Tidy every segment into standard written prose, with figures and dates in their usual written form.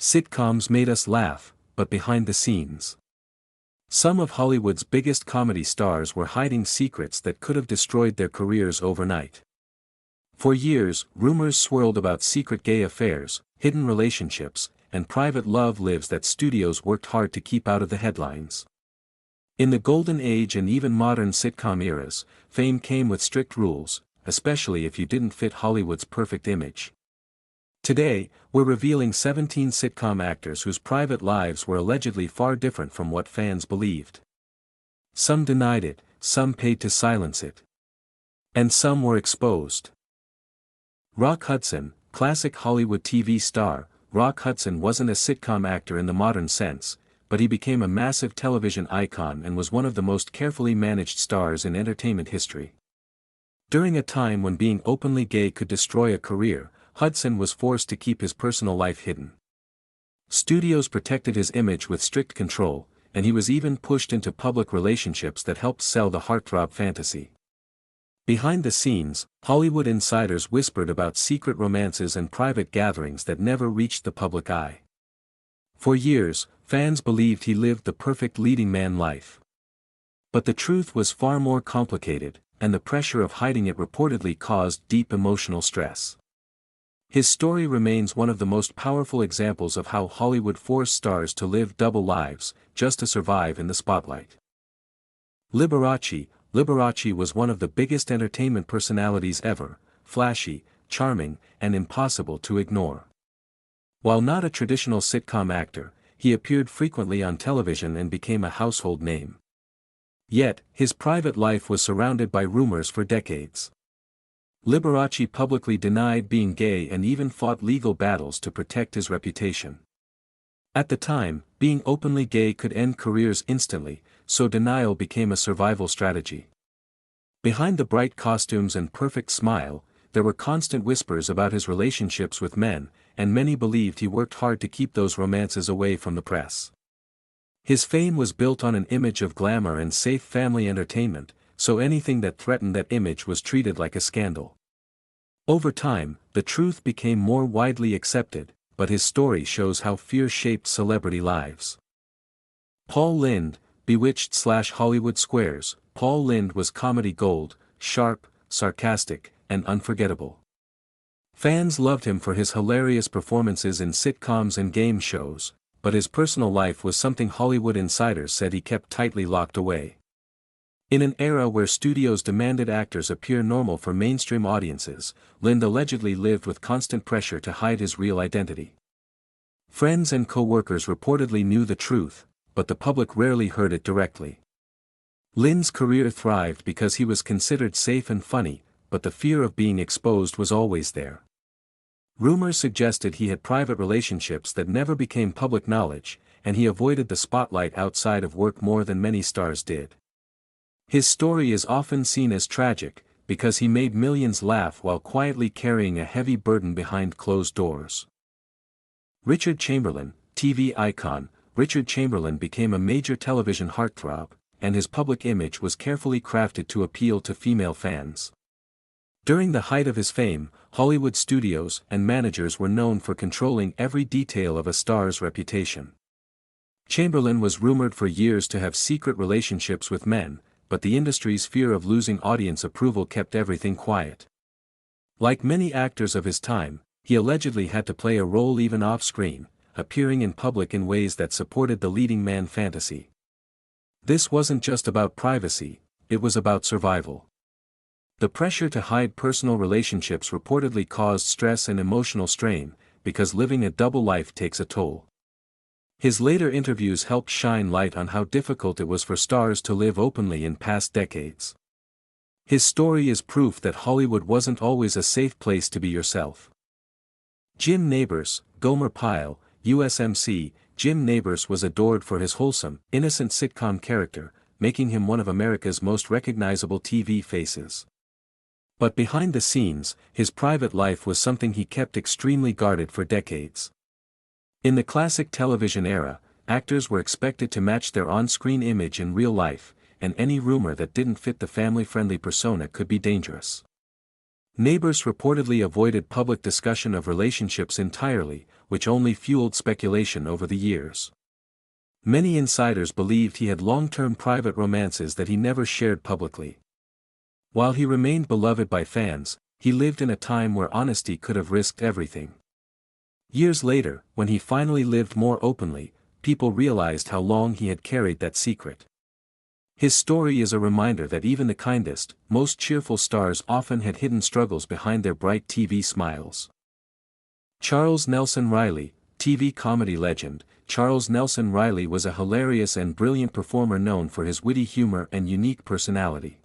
Sitcoms made us laugh, but behind the scenes. Some of Hollywood's biggest comedy stars were hiding secrets that could have destroyed their careers overnight. For years, rumors swirled about secret gay affairs, hidden relationships, and private love lives that studios worked hard to keep out of the headlines. In the golden age and even modern sitcom eras, fame came with strict rules, especially if you didn't fit Hollywood's perfect image. Today, we're revealing 17 sitcom actors whose private lives were allegedly far different from what fans believed. Some denied it, some paid to silence it. And some were exposed. Rock Hudson, classic Hollywood TV star. Rock Hudson wasn't a sitcom actor in the modern sense, but he became a massive television icon and was one of the most carefully managed stars in entertainment history. During a time when being openly gay could destroy a career, Hudson was forced to keep his personal life hidden. Studios protected his image with strict control, and he was even pushed into public relationships that helped sell the heartthrob fantasy. Behind the scenes, Hollywood insiders whispered about secret romances and private gatherings that never reached the public eye. For years, fans believed he lived the perfect leading man life. But the truth was far more complicated, and the pressure of hiding it reportedly caused deep emotional stress. His story remains one of the most powerful examples of how Hollywood forced stars to live double lives, just to survive in the spotlight. Liberace was one of the biggest entertainment personalities ever, flashy, charming, and impossible to ignore. While not a traditional sitcom actor, he appeared frequently on television and became a household name. Yet, his private life was surrounded by rumors for decades. Liberace publicly denied being gay and even fought legal battles to protect his reputation. At the time, being openly gay could end careers instantly, so denial became a survival strategy. Behind the bright costumes and perfect smile, there were constant whispers about his relationships with men, and many believed he worked hard to keep those romances away from the press. His fame was built on an image of glamour and safe family entertainment, so anything that threatened that image was treated like a scandal. Over time, the truth became more widely accepted, but his story shows how fear shaped celebrity lives. Paul Lynde, Bewitched/Hollywood Squares. Paul Lynde was comedy gold, sharp, sarcastic, and unforgettable. Fans loved him for his hilarious performances in sitcoms and game shows, but his personal life was something Hollywood insiders said he kept tightly locked away. In an era where studios demanded actors appear normal for mainstream audiences, Lynde allegedly lived with constant pressure to hide his real identity. Friends and co-workers reportedly knew the truth, but the public rarely heard it directly. Lynde's career thrived because he was considered safe and funny, but the fear of being exposed was always there. Rumors suggested he had private relationships that never became public knowledge, and he avoided the spotlight outside of work more than many stars did. His story is often seen as tragic, because he made millions laugh while quietly carrying a heavy burden behind closed doors. Richard Chamberlain, TV icon. Richard Chamberlain became a major television heartthrob, and his public image was carefully crafted to appeal to female fans. During the height of his fame, Hollywood studios and managers were known for controlling every detail of a star's reputation. Chamberlain was rumored for years to have secret relationships with men, but the industry's fear of losing audience approval kept everything quiet. Like many actors of his time, he allegedly had to play a role even off-screen, appearing in public in ways that supported the leading man fantasy. This wasn't just about privacy, it was about survival. The pressure to hide personal relationships reportedly caused stress and emotional strain, because living a double life takes a toll. His later interviews helped shine light on how difficult it was for stars to live openly in past decades. His story is proof that Hollywood wasn't always a safe place to be yourself. Jim Nabors, Gomer Pyle, USMC. Jim Nabors was adored for his wholesome, innocent sitcom character, making him one of America's most recognizable TV faces. But behind the scenes, his private life was something he kept extremely guarded for decades. In the classic television era, actors were expected to match their on-screen image in real life, and any rumor that didn't fit the family-friendly persona could be dangerous. Nabors reportedly avoided public discussion of relationships entirely, which only fueled speculation over the years. Many insiders believed he had long-term private romances that he never shared publicly. While he remained beloved by fans, he lived in a time where honesty could have risked everything. Years later, when he finally lived more openly, people realized how long he had carried that secret. His story is a reminder that even the kindest, most cheerful stars often had hidden struggles behind their bright TV smiles. Charles Nelson Reilly, TV comedy legend. Charles Nelson Reilly was a hilarious and brilliant performer known for his witty humor and unique personality.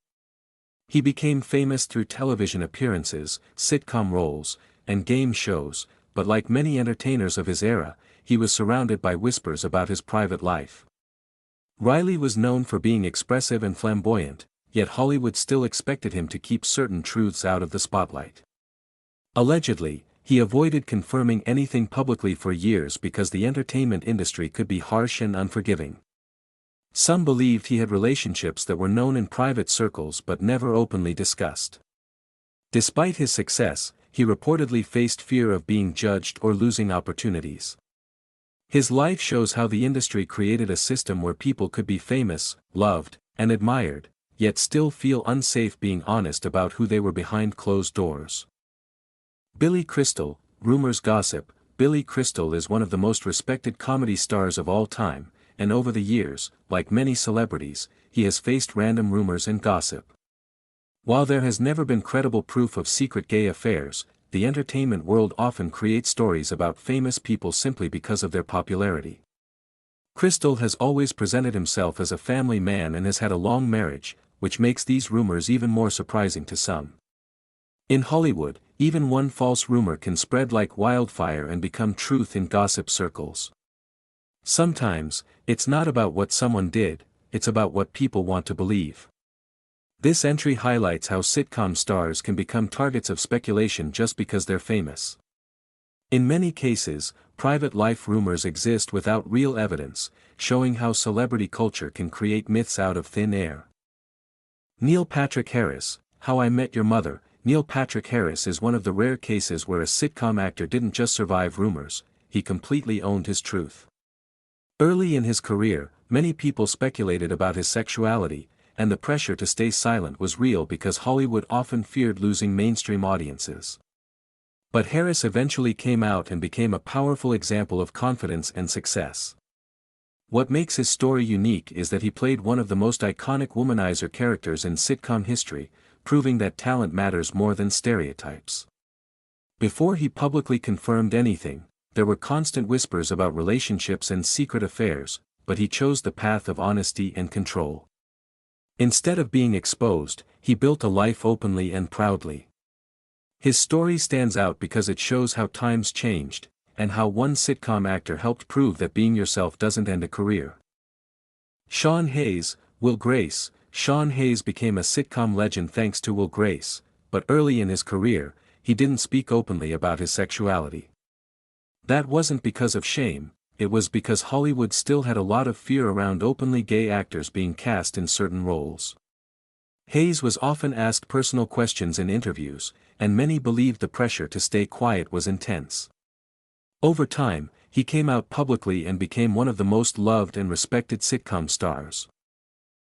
He became famous through television appearances, sitcom roles, and game shows, but like many entertainers of his era, he was surrounded by whispers about his private life. Reilly was known for being expressive and flamboyant, yet Hollywood still expected him to keep certain truths out of the spotlight. Allegedly, he avoided confirming anything publicly for years because the entertainment industry could be harsh and unforgiving. Some believed he had relationships that were known in private circles but never openly discussed. Despite his success, he reportedly faced fear of being judged or losing opportunities. His life shows how the industry created a system where people could be famous, loved, and admired, yet still feel unsafe being honest about who they were behind closed doors. Billy Crystal, rumors gossip. Billy Crystal is one of the most respected comedy stars of all time, and over the years, like many celebrities, he has faced random rumors and gossip. While there has never been credible proof of secret gay affairs, the entertainment world often creates stories about famous people simply because of their popularity. Crystal has always presented himself as a family man and has had a long marriage, which makes these rumors even more surprising to some. In Hollywood, even one false rumor can spread like wildfire and become truth in gossip circles. Sometimes, it's not about what someone did, it's about what people want to believe. This entry highlights how sitcom stars can become targets of speculation just because they're famous. In many cases, private life rumors exist without real evidence, showing how celebrity culture can create myths out of thin air. Neil Patrick Harris, How I Met Your Mother. Neil Patrick Harris is one of the rare cases where a sitcom actor didn't just survive rumors, he completely owned his truth. Early in his career, many people speculated about his sexuality, and the pressure to stay silent was real because Hollywood often feared losing mainstream audiences. But Harris eventually came out and became a powerful example of confidence and success. What makes his story unique is that he played one of the most iconic womanizer characters in sitcom history, proving that talent matters more than stereotypes. Before he publicly confirmed anything, there were constant whispers about relationships and secret affairs, but he chose the path of honesty and control. Instead of being exposed, he built a life openly and proudly. His story stands out because it shows how times changed, and how one sitcom actor helped prove that being yourself doesn't end a career. Sean Hayes, Will Grace. Sean Hayes became a sitcom legend thanks to Will Grace, but early in his career, he didn't speak openly about his sexuality. That wasn't because of shame, it was because Hollywood still had a lot of fear around openly gay actors being cast in certain roles. Hayes was often asked personal questions in interviews, and many believed the pressure to stay quiet was intense. Over time, he came out publicly and became one of the most loved and respected sitcom stars.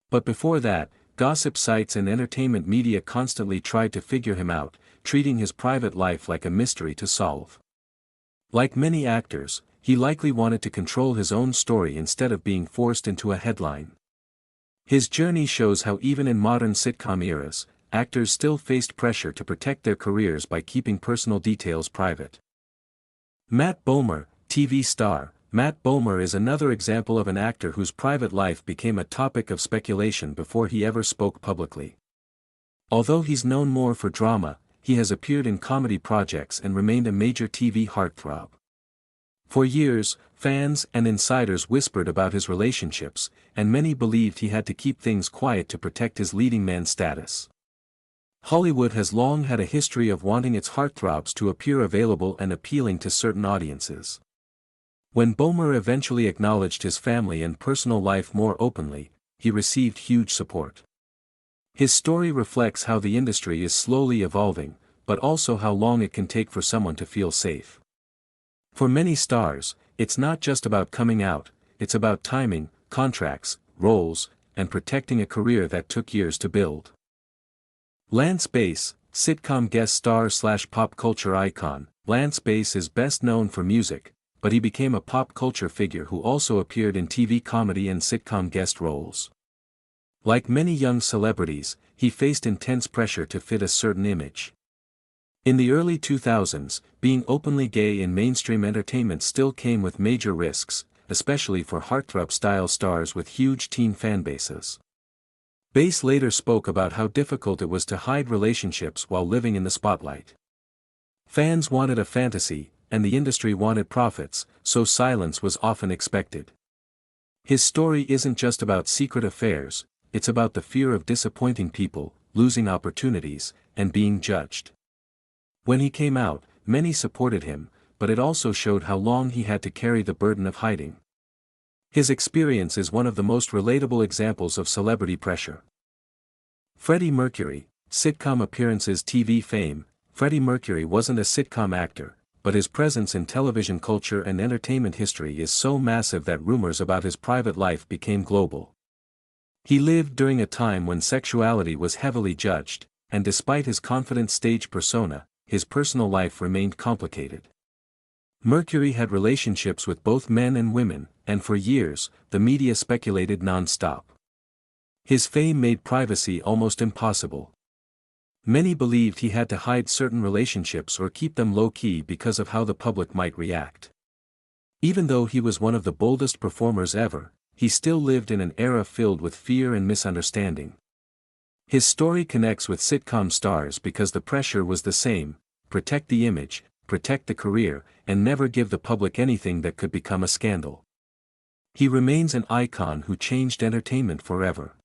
But before that, gossip sites and entertainment media constantly tried to figure him out, treating his private life like a mystery to solve. Like many actors, he likely wanted to control his own story instead of being forced into a headline. His journey shows how even in modern sitcom eras, actors still faced pressure to protect their careers by keeping personal details private. Matt Bomer, TV star. Matt Bomer is another example of an actor whose private life became a topic of speculation before he ever spoke publicly. Although he's known more for drama, he has appeared in comedy projects and remained a major TV heartthrob. For years, fans and insiders whispered about his relationships, and many believed he had to keep things quiet to protect his leading man status. Hollywood has long had a history of wanting its heartthrobs to appear available and appealing to certain audiences. When Bomer eventually acknowledged his family and personal life more openly, he received huge support. His story reflects how the industry is slowly evolving, but also how long it can take for someone to feel safe. For many stars, it's not just about coming out, it's about timing, contracts, roles, and protecting a career that took years to build. Lance Bass, sitcom guest star/pop culture icon. Lance Bass is best known for music, but he became a pop culture figure who also appeared in TV comedy and sitcom guest roles. Like many young celebrities, he faced intense pressure to fit a certain image. In the early 2000s, being openly gay in mainstream entertainment still came with major risks, especially for heartthrob-style stars with huge teen fanbases. Bass later spoke about how difficult it was to hide relationships while living in the spotlight. Fans wanted a fantasy, and the industry wanted profits, so silence was often expected. His story isn't just about secret affairs, it's about the fear of disappointing people, losing opportunities, and being judged. When he came out, many supported him, but it also showed how long he had to carry the burden of hiding. His experience is one of the most relatable examples of celebrity pressure. Freddie Mercury, sitcom appearances. TV fame. Freddie Mercury wasn't a sitcom actor, but his presence in television culture and entertainment history is so massive that rumors about his private life became global. He lived during a time when sexuality was heavily judged, and despite his confident stage persona, his personal life remained complicated. Mercury had relationships with both men and women, and for years, the media speculated nonstop. His fame made privacy almost impossible. Many believed he had to hide certain relationships or keep them low-key because of how the public might react. Even though he was one of the boldest performers ever, he still lived in an era filled with fear and misunderstanding. His story connects with sitcom stars because the pressure was the same: protect the image, protect the career, and never give the public anything that could become a scandal. He remains an icon who changed entertainment forever.